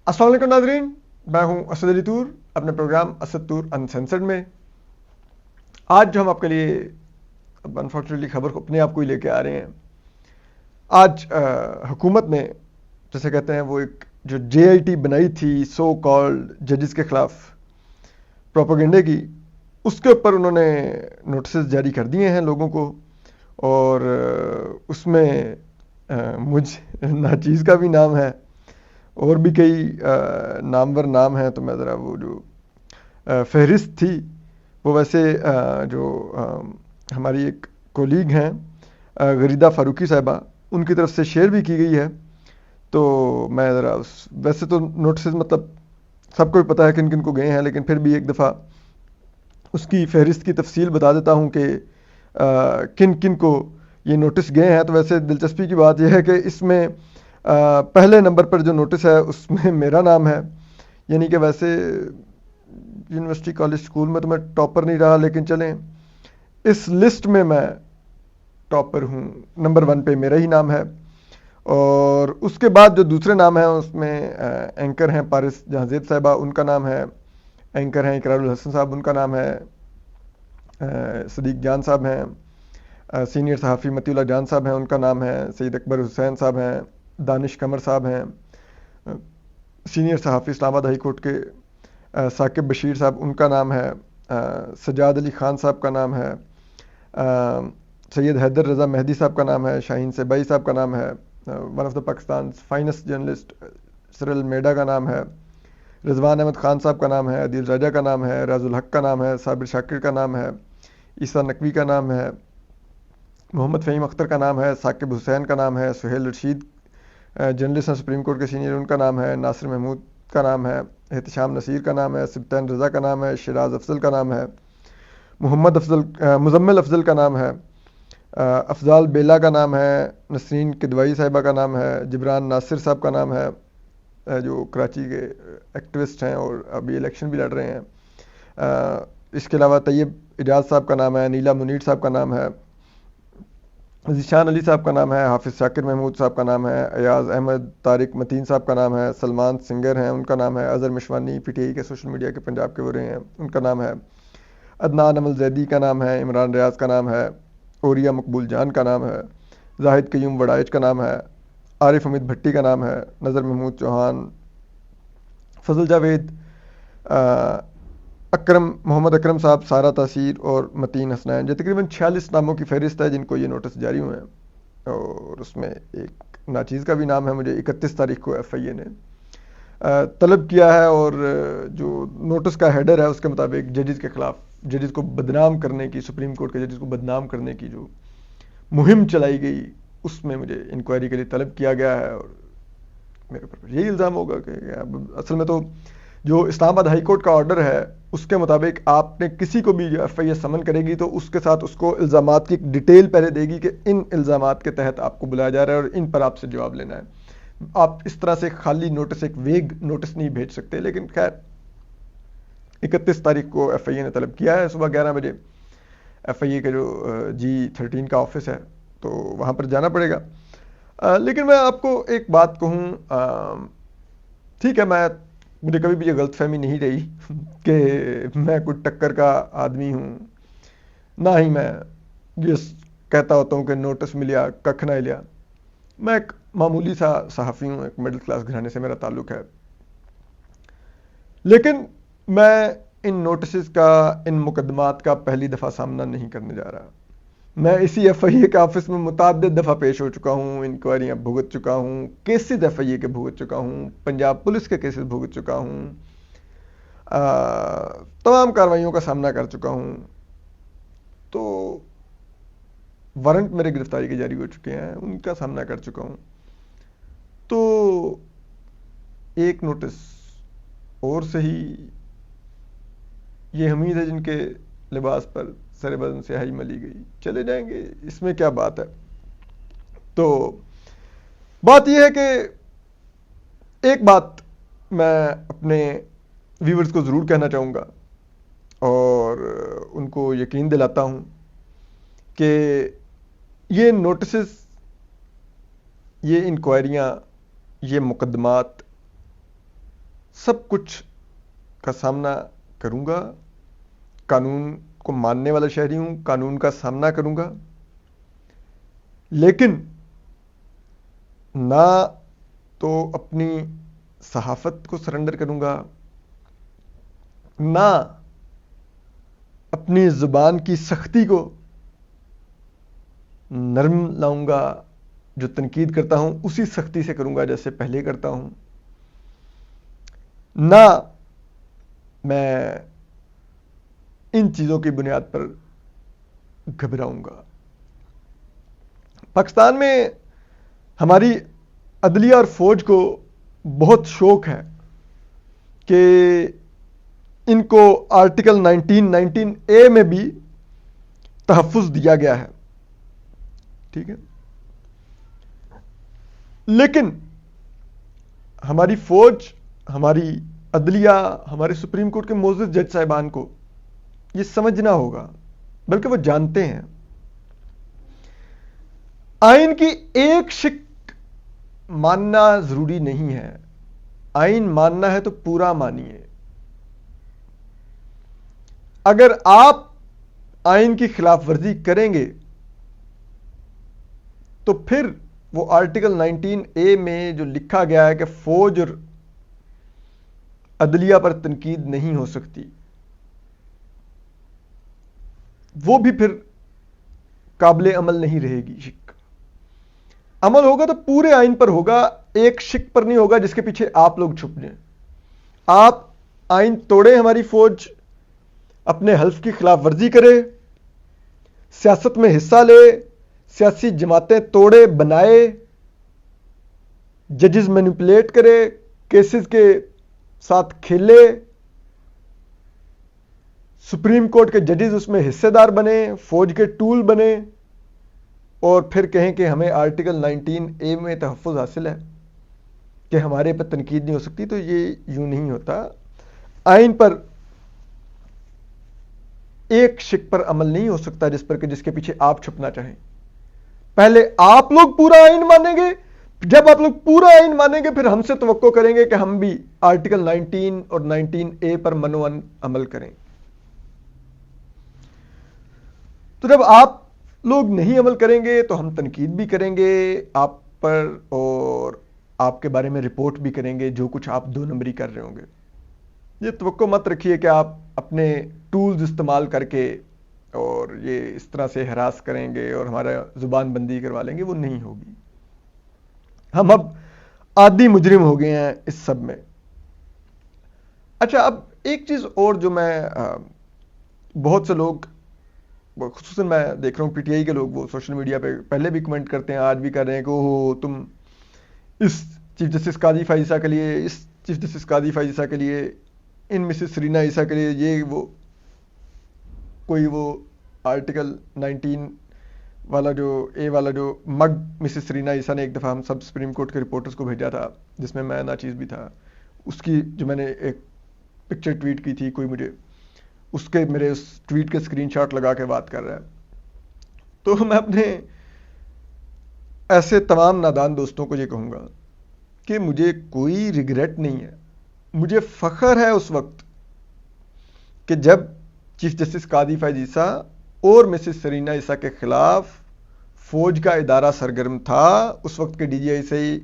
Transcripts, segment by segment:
السلام علیکم ناظرین، میں ہوں اسد علی طور اپنے پروگرام اسد طور انسینسرڈ میں۔ آج جو ہم آپ کے لیے انفارچونیٹلی خبر کو اپنے آپ کو ہی لے کے آ رہے ہیں۔ آج حکومت نے جیسے کہتے ہیں وہ ایک جو جے آئی ٹی بنائی تھی سو کالڈ ججز کے خلاف پروپیگنڈے کی، اس کے اوپر انہوں نے نوٹسز جاری کر دیے ہیں لوگوں کو، اور اس میں مجھ ناچیز کا بھی نام ہے اور بھی کئی نامور نام ہیں۔ تو میں ذرا وہ جو فہرست تھی وہ ویسے جو ہماری ایک کولیگ ہیں غریدہ فاروقی صاحبہ، ان کی طرف سے شیئر بھی کی گئی ہے۔ تو میں ذرا ویسے تو نوٹسز مطلب سب کو ہی پتہ ہے کن کن کو گئے ہیں، لیکن پھر بھی ایک دفعہ اس کی فہرست کی تفصیل بتا دیتا ہوں کہ کن کن کو یہ نوٹس گئے ہیں۔ تو ویسے دلچسپی کی بات یہ ہے کہ اس میں پہلے نمبر پر جو نوٹس ہے اس میں میرا نام ہے، یعنی کہ ویسے یونیورسٹی کالج اسکول میں تو میں ٹاپر نہیں رہا، لیکن چلیں اس لسٹ میں ٹاپر ہوں، نمبر 1 پہ میرا ہی نام ہے۔ اور اس کے بعد جو دوسرے نام ہیں اس میں اینکر ہیں پارس جہاں زیب صاحبہ، ان کا نام ہے، اینکر ہیں اقرار الحسن صاحب، ان کا نام ہے، صدیق جان صاحب ہیں، سینئر صحافی متی اللہ جان صاحب ہیں، ان کا نام ہے، سید اکبر حسین صاحب ہیں، دانش قمر صاحب ہیں، سینئر صحافی اسلام آباد ہائی کورٹ کے، ثاقب بشیر صاحب ان کا نام ہے، سجاد علی خان صاحب کا نام ہے، سید حیدر رضا مہدی صاحب کا نام ہے، شاہین سبائی صاحب کا نام ہے، one of the Pakistan finest journalist Cyril Almeida کا نام ہے، رضوان احمد خان صاحب کا نام ہے، عدیل راجہ کا نام ہے، راز الحق کا نام ہے، صابر شاکر کا نام ہے، عیسیٰ نقوی کا نام ہے، محمد فہیم اختر کا نام ہے، ثاقب حسین کا نام ہے، سہیل رشید جرنلسٹ ہیں سپریم کورٹ کے سینئر، ان کا نام ہے، ناصر محمود کا نام ہے، احتشام نصیر کا نام ہے، سبطین رضا کا نام ہے، شیراز افضل کا نام ہے، مزمل افضل کا نام ہے، افضال بیلا کا نام ہے، نسرین کدوائی صاحبہ کا نام ہے، جبران ناصر صاحب کا نام ہے جو کراچی کے ایکٹیوسٹ ہیں اور ابھی الیکشن بھی لڑ رہے ہیں، اس کے علاوہ طیب اجاز صاحب کا نام ہے، نیلا منیر صاحب کا نام ہے، ذیشان علی صاحب کا نام ہے، حافظ شاکر محمود صاحب کا نام ہے، ایاز احمد طارق متین صاحب کا نام ہے، سلمان سنگر ہیں ان کا نام ہے، Azhar Mashwani P T I کے سوشل میڈیا کے پنجاب کے وہ رہے ہیں ان کا نام ہے، عدنان امل زیدی کا نام ہے، عمران ریاض کا نام ہے، اوریا مقبول جان کا نام ہے، زاہد قیوم وڑائچ کا نام ہے، عارف امید بھٹی کا نام ہے، نظر محمود چوہان، فضل جاوید، محمد اکرم صاحب، سارہ تاثیر اور متین حسنین، جو تقریباً 46 ناموں کی فہرست ہے جن کو یہ نوٹس جاری ہوئے ہیں۔ اور اس میں ایک ناچیز کا بھی نام ہے، مجھے 31 تاریخ کو ایف آئی اے نے طلب کیا ہے، اور جو نوٹس کا ہیڈر ہے اس کے مطابق ججز کے خلاف، ججز کو بدنام کرنے کی، سپریم کورٹ کے ججز کو بدنام کرنے کی جو مہم چلائی گئی اس میں مجھے انکوائری کے لیے طلب کیا گیا ہے، اور میرے اوپر یہی الزام ہوگا کہ اصل میں تو جو اسلام آباد ہائی کورٹ کا آرڈر ہے اس کے مطابق آپ نے کسی کو بھی جو ایف آئی اے سمن کرے گی تو اس کے ساتھ اس کو الزامات کی ایک ڈیٹیل پہلے دے گی کہ ان الزامات کے تحت آپ کو بلایا جا رہا ہے اور ان پر آپ سے جواب لینا ہے۔ آپ اس طرح سے خالی نوٹس، ایک ویگ نوٹس نہیں بھیج سکتے، لیکن خیر 31 تاریخ کو ایف آئی اے نے طلب کیا ہے صبح 11 بجے، ایف آئی اے کا جو G13 کا آفس ہے تو وہاں پر جانا پڑے گا۔ لیکن میں آپ کو ایک بات کہوں، ٹھیک ہے، مجھے کبھی بھی یہ غلط فہمی نہیں رہی کہ میں کوئی ٹکر کا آدمی ہوں، نہ ہی میں یہ کہتا ہوتا ہوں کہ نوٹس ملیا ککھ نہ لیا۔ میں ایک معمولی سا صحافی ہوں، ایک مڈل کلاس گھرانے سے میرا تعلق ہے، لیکن میں ان نوٹسز کا، ان مقدمات کا پہلی دفعہ سامنا نہیں کرنے جا رہا۔ میں اسی ایف آئی اے کے آفس میں متعدد دفعہ پیش ہو چکا ہوں، انکوائریاں بھگت چکا ہوں، کیسز ایف آئی اے کے بھگت چکا ہوں، پنجاب پولیس کے کیسز بھگت چکا ہوں، تمام کارروائیوں کا سامنا کر چکا ہوں، تو وارنٹ میرے گرفتاری کے جاری ہو چکے ہیں، ان کا سامنا کر چکا ہوں۔ تو ایک نوٹس اور صحیح، یہ حمید ہے جن کے لباس پر سر بدن سیاہی ملی گئی، چلے جائیں گے، اس میں کیا بات ہے۔ تو بات یہ ہے کہ ایک بات میں اپنے ویورز کو ضرور کہنا چاہوں گا اور ان کو یقین دلاتا ہوں کہ یہ نوٹسز، یہ انکوائریاں، یہ مقدمات سب کچھ کا سامنا کروں گا، قانون کو ماننے والا شہری ہوں، قانون کا سامنا کروں گا، لیکن نہ تو اپنی صحافت کو سرنڈر کروں گا، نہ اپنی زبان کی سختی کو نرم لاؤں گا، جو تنقید کرتا ہوں اسی سختی سے کروں گا جیسے پہلے کرتا ہوں، نہ میں ان چیزوں کی بنیاد پر گھبراؤں گا۔ پاکستان میں ہماری عدلیہ اور فوج کو بہت شوق ہے کہ ان کو آرٹیکل 19(19)A میں بھی تحفظ دیا گیا ہے، ٹھیک ہے، لیکن ہماری فوج، ہماری عدلیہ، ہمارے سپریم کورٹ کے معزز جج صاحبان کو یہ سمجھنا ہوگا، بلکہ وہ جانتے ہیں، آئین کی ایک شق ماننا ضروری نہیں ہے، آئین ماننا ہے تو پورا مانیے۔ اگر آپ آئین کی خلاف ورزی کریں گے تو پھر وہ آرٹیکل 19(A) میں جو لکھا گیا ہے کہ فوج اور عدلیہ پر تنقید نہیں ہو سکتی، وہ بھی پھر قابل عمل نہیں رہے گی۔ شک عمل ہوگا تو پورے آئین پر ہوگا، ایک شک پر نہیں ہوگا جس کے پیچھے آپ لوگ چھپ جائیں۔ آپ آئین توڑے، ہماری فوج اپنے حلف کی خلاف ورزی کرے، سیاست میں حصہ لے، سیاسی جماعتیں توڑے بنائے، ججز مینیپولیٹ کرے، کیسز کے ساتھ کھیلے، سپریم کورٹ کے ججز اس میں حصے دار بنے، فوج کے ٹول بنے، اور پھر کہیں کہ ہمیں آرٹیکل 19(A) میں تحفظ حاصل ہے کہ ہمارے پر تنقید نہیں ہو سکتی، تو یہ یوں نہیں ہوتا۔ آئین پر ایک شک پر عمل نہیں ہو سکتا جس کے پیچھے آپ چھپنا چاہیں۔ پہلے آپ لوگ پورا آئین مانیں گے، جب آپ لوگ پورا آئین مانیں گے پھر ہم سے توقع کریں گے کہ ہم بھی آرٹیکل 19 اور 19(A) پر منوان عمل کریں۔ تو جب آپ لوگ نہیں عمل کریں گے تو ہم تنقید بھی کریں گے آپ پر، اور آپ کے بارے میں رپورٹ بھی کریں گے جو کچھ آپ 2 نمبری کر رہے ہوں گے۔ یہ توقع مت رکھیے کہ آپ اپنے ٹولز استعمال کر کے اور یہ اس طرح سے ہراس کریں گے اور ہمارا زبان بندی کروا لیں گے، وہ نہیں ہوگی۔ ہم اب عادی مجرم ہو گئے ہیں اس سب میں۔ اچھا، اب ایک چیز اور جو میں بہت سے لوگ، خصوصاً میں دیکھ رہا ہوں PTI کے لوگ، وہ سوشل میڈیا پہ پہلے بھی کمنٹ کرتے ہیں، آج بھی کر رہے ہیں کہ اوہ تم اس چیف جسٹس قاضی فائزہ کے لیے، اس چیف جسٹس قاضی فائزہ کے لیے، ان مسز سرینا عیسیٰ کے لیے یہ وہ کوئی وہ آرٹیکل 19 والا جو A والا جو مگ مسز سرینا عیسیٰ نے ایک دفعہ ہم سب سپریم کورٹ کے رپورٹرز کو بھیجا تھا، جس میں میں ناچیز بھی تھا، اس کی جو میں نے ایک پکچر ٹویٹ کی تھی، کوئی مجھے اس کے میرے اس ٹویٹ کے اسکرین شاٹ لگا کے بات کر رہا ہے، تو میں اپنے ایسے تمام نادان دوستوں کو یہ کہوں گا کہ مجھے کوئی ریگریٹ نہیں ہے، مجھے فخر ہے اس وقت کہ جب چیف جسٹس قاضی فائز عیسیٰ اور مسز سرینا عیسیٰ کے خلاف فوج کا ادارہ سرگرم تھا، اس وقت کے DGI سے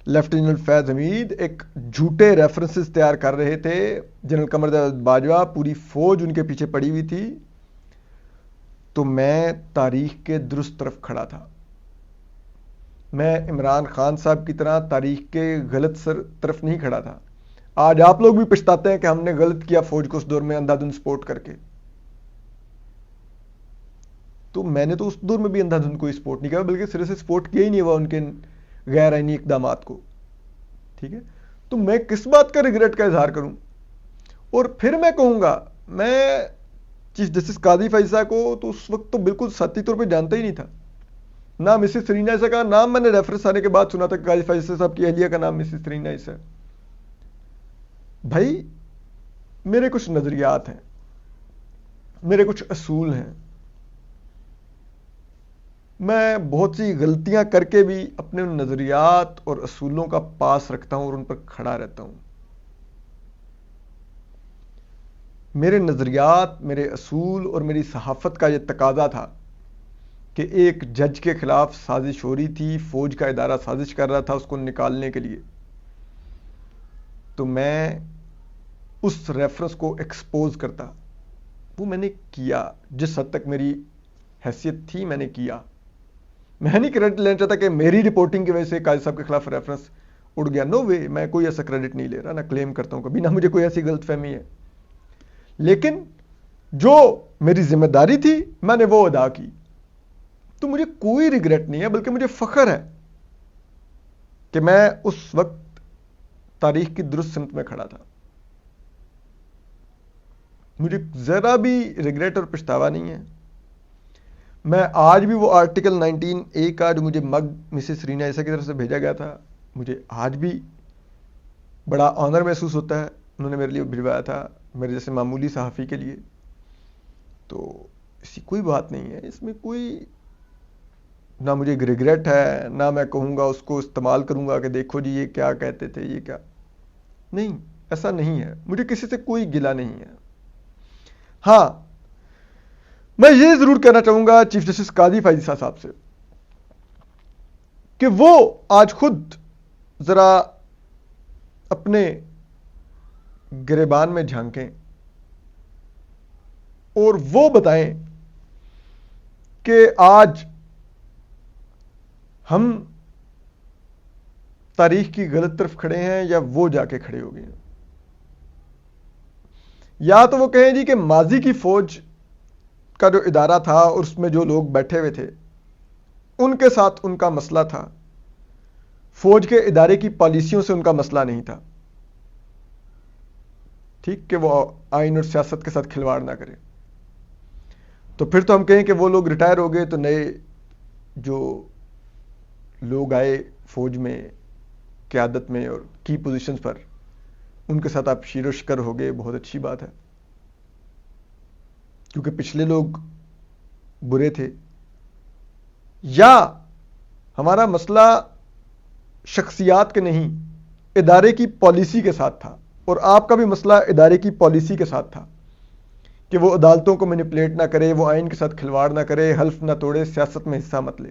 لیفٹیننٹ فیض حمید ایک جھوٹے ریفرنسز تیار کر رہے تھے، جنرل قمر جاوید باجوہ، پوری فوج ان کے پیچھے پڑی ہوئی تھی، تو میں تاریخ کے درست طرف کھڑا تھا۔ میں عمران خان صاحب کی طرح تاریخ کے غلط طرف نہیں کھڑا تھا۔ آج آپ لوگ بھی پچھتاتے ہیں کہ ہم نے غلط کیا فوج کو اس دور میں اندھا دھند سپورٹ کر کے، تو میں نے تو اس دور میں بھی اندھا دھند کوئی سپورٹ نہیں کیا، بلکہ سرے سے سپورٹ کیا ہی نہیں ہوا ان کے غیر آئینی اقدامات کو، ٹھیک ہے، تو میں کس بات کا ریگریٹ کا اظہار کروں؟ اور پھر میں کہوں گا، میں چیف جسٹس قاضی فائز عیسیٰ کو تو اس وقت تو بالکل ساتھی طور پہ جانتا ہی نہیں تھا، نہ مسز سرینا عیسیٰ کا نام میں نے ریفرنس آنے کے بعد سنا تھا کہ قاضی فائز عیسیٰ صاحب کی اہلیہ کا نام مسز سرینا عیسیٰ۔ بھائی میرے کچھ نظریات ہیں، میرے کچھ اصول ہیں، میں بہت سی غلطیاں کر کے بھی اپنے نظریات اور اصولوں کا پاس رکھتا ہوں اور ان پر کھڑا رہتا ہوں۔ میرے نظریات، میرے اصول اور میری صحافت کا یہ تقاضا تھا کہ ایک جج کے خلاف سازش ہو رہی تھی، فوج کا ادارہ سازش کر رہا تھا اس کو نکالنے کے لیے، تو میں اس ریفرنس کو ایکسپوز کرتا. وہ میں نے کیا، جس حد تک میری حیثیت تھی میں نے کیا. میں نہیں کریڈٹ لینا چاہتا کہ میری رپورٹنگ کی وجہ سے قاضی صاحب کے خلاف ریفرنس اڑ گیا. نو وے، میں کوئی ایسا کریڈٹ نہیں لے رہا، نہ کلیم کرتا ہوں کبھی، نہ مجھے کوئی ایسی غلط فہمی ہے. لیکن جو میری ذمہ داری تھی میں نے وہ ادا کی. تو مجھے کوئی ریگریٹ نہیں ہے، بلکہ مجھے فخر ہے کہ میں اس وقت تاریخ کی درست سمت میں کھڑا تھا. مجھے ذرا بھی ریگریٹ اور پچھتاوا نہیں ہے. میں آج بھی وہ آرٹیکل 19A کا جو مجھے مگ مسز رینا عیسیٰ کی طرف سے بھیجا گیا تھا، مجھے آج بھی بڑا آنر محسوس ہوتا ہے. انہوں نے میرے لیے بھجوایا تھا، میرے جیسے معمولی صحافی کے لیے. تو اسی کوئی بات نہیں ہے اس میں، کوئی نہ مجھے ریگریٹ ہے، نہ میں کہوں گا اس کو استعمال کروں گا کہ دیکھو جی یہ کیا کہتے تھے، یہ کیا نہیں. ایسا نہیں ہے، مجھے کسی سے کوئی گلہ نہیں ہے. ہاں، میں یہ ضرور کہنا چاہوں گا چیف جسٹس قاضی فائز عیسیٰ صاحب سے کہ وہ آج خود ذرا اپنے گریبان میں جھانکیں اور وہ بتائیں کہ آج ہم تاریخ کی غلط طرف کھڑے ہیں یا وہ جا کے کھڑے ہو گئے ہیں. یا تو وہ کہیں جی کہ ماضی کی فوج کا جو ادارہ تھا اور اس میں جو لوگ بیٹھے ہوئے تھے ان کے ساتھ ان کا مسئلہ تھا، فوج کے ادارے کی پالیسیوں سے ان کا مسئلہ نہیں تھا. ٹھیک کہ وہ آئین اور سیاست کے ساتھ کھلواڑ نہ کرے. تو پھر تو ہم کہیں کہ وہ لوگ ریٹائر ہو گئے تو نئے جو لوگ آئے فوج میں قیادت میں اور کی پوزیشنز پر، ان کے ساتھ آپ شیر و شکر ہو گئے، بہت اچھی بات ہے، کیونکہ پچھلے لوگ برے تھے. یا ہمارا مسئلہ شخصیات کے نہیں، ادارے کی پالیسی کے ساتھ تھا، اور آپ کا بھی مسئلہ ادارے کی پالیسی کے ساتھ تھا کہ وہ عدالتوں کو مینیپولیٹ نہ کرے، وہ آئین کے ساتھ کھلواڑ نہ کرے، حلف نہ توڑے، سیاست میں حصہ مت لے.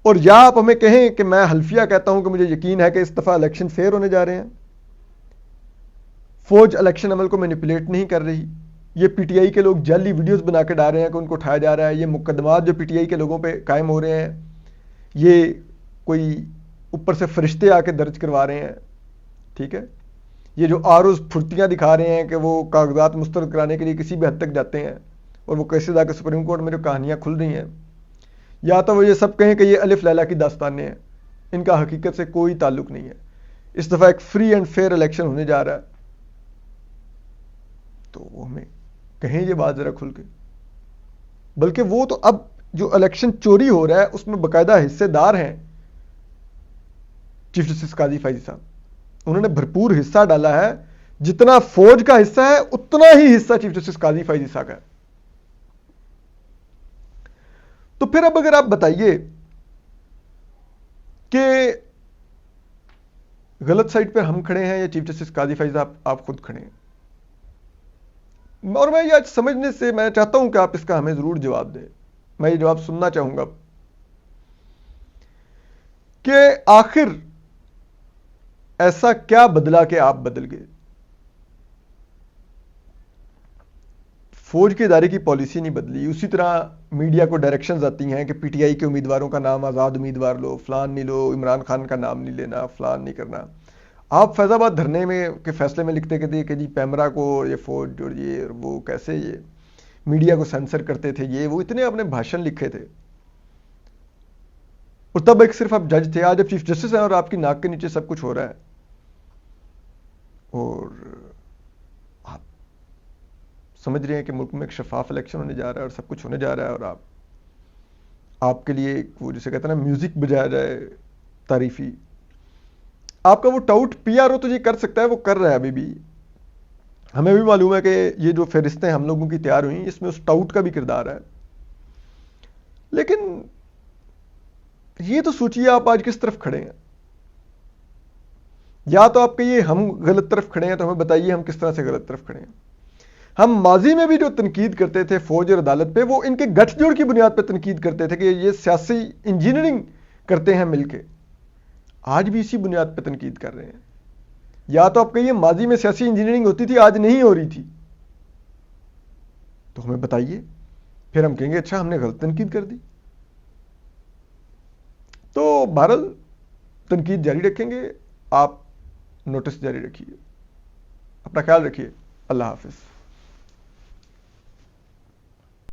اور یا آپ ہمیں کہیں کہ میں حلفیہ کہتا ہوں کہ مجھے یقین ہے کہ اس دفعہ الیکشن فیئر ہونے جا رہے ہیں، فوج الیکشن عمل کو مینیپولیٹ نہیں کر رہی، یہ پی ٹی آئی کے لوگ جعلی ویڈیوز بنا کے ڈال رہے ہیں کہ ان کو اٹھایا جا رہا ہے، یہ مقدمات جو پی ٹی آئی کے لوگوں پہ قائم ہو رہے ہیں یہ کوئی اوپر سے فرشتے آ کے درج کروا رہے ہیں. ٹھیک ہے، یہ جو آروز پھرتیاں دکھا رہے ہیں کہ وہ کاغذات مسترد کرانے کے لیے کسی بھی حد تک جاتے ہیں، اور وہ کیسے جا کے سپریم کورٹ میں جو کہانیاں کھل رہی ہیں. یا تو وہ یہ سب کہیں کہ یہ الف لیلا کی داستانیں ہیں، ان کا حقیقت سے کوئی تعلق نہیں ہے. اس دفعہ ایک فری اینڈ فیئر الیکشن ہونے جا رہا ہے، تو وہ ہمیں کہیں یہ بات ذرا کھل کے. بلکہ وہ تو اب جو الیکشن چوری ہو رہا ہے اس میں باقاعدہ حصے دار ہیں چیف جسٹس قاضی فائز صاحب. انہوں نے بھرپور حصہ ڈالا ہے، جتنا فوج کا حصہ ہے اتنا ہی حصہ چیف جسٹس قاضی فائز عیسیٰ کا ہے. تو پھر اب اگر آپ بتائیے کہ غلط سائٹ پہ ہم کھڑے ہیں یا چیف جسٹس قاضی فائز آپ خود کھڑے ہیں، اور میں یہ سمجھنے سے میں چاہتا ہوں کہ آپ اس کا ہمیں ضرور جواب دیں. میں یہ جواب سننا چاہوں گا کہ آخر ایسا کیا بدلا کہ آپ بدل گئے. فوج کے ادارے کی پالیسی نہیں بدلی، اسی طرح میڈیا کو ڈائریکشنز آتی ہیں کہ پی ٹی آئی کے امیدواروں کا نام آزاد امیدوار لو، فلان نہیں لو، عمران خان کا نام نہیں لینا، فلان نہیں کرنا. آپ فیض آباد دھرنے میں کے فیصلے میں لکھتے کہ جی پیمرا کو یہ فوج اور یہ وہ کیسے یہ میڈیا کو سینسر کرتے تھے، یہ وہ اتنے اپنے بھاشن لکھے تھے. اور تب ایک صرف آپ جج تھے، آج اب چیف جسٹس ہیں اور آپ کی ناک کے نیچے سب کچھ ہو رہا ہے، اور آپ سمجھ رہے ہیں کہ ملک میں ایک شفاف الیکشن ہونے جا رہا ہے اور سب کچھ ہونے جا رہا ہے، اور آپ کے لیے وہ جسے کہتے ہیں نا میوزک بجایا جائے تعریفی. آپ کا وہ ٹاؤٹ پی آر او تو یہ کر سکتا ہے، وہ کر رہا ہے ابھی بھی. ہمیں بھی معلوم ہے کہ یہ جو فہرستیں ہم لوگوں کی تیار ہوئیں اس میں اس ٹاؤٹ کا بھی کردار ہے. لیکن یہ تو سوچیے آپ آج کس طرف کھڑے ہیں. یا تو آپ کہیے ہم غلط طرف کھڑے ہیں، تو ہمیں بتائیے ہم کس طرح سے غلط طرف کھڑے ہیں۔ ہم ماضی میں بھی جو تنقید کرتے تھے فوج اور عدالت پہ، وہ ان کے گٹھ جوڑ کی بنیاد پہ تنقید کرتے تھے کہ یہ سیاسی انجینئرنگ کرتے ہیں مل کے۔ آج بھی اسی بنیاد پہ تنقید کر رہے ہیں۔ یا تو آپ کہیے ماضی میں سیاسی انجینئرنگ ہوتی تھی، آج نہیں ہو رہی تھی، تو ہمیں بتائیے، پھر ہم کہیں گے اچھا ہم نے غلط تنقید کر دی۔ تو بہرحال تنقید جاری رکھیں گے، آپ نوٹس جاری رکھیے۔ اپنا خیال رکھیے، اللہ حافظ۔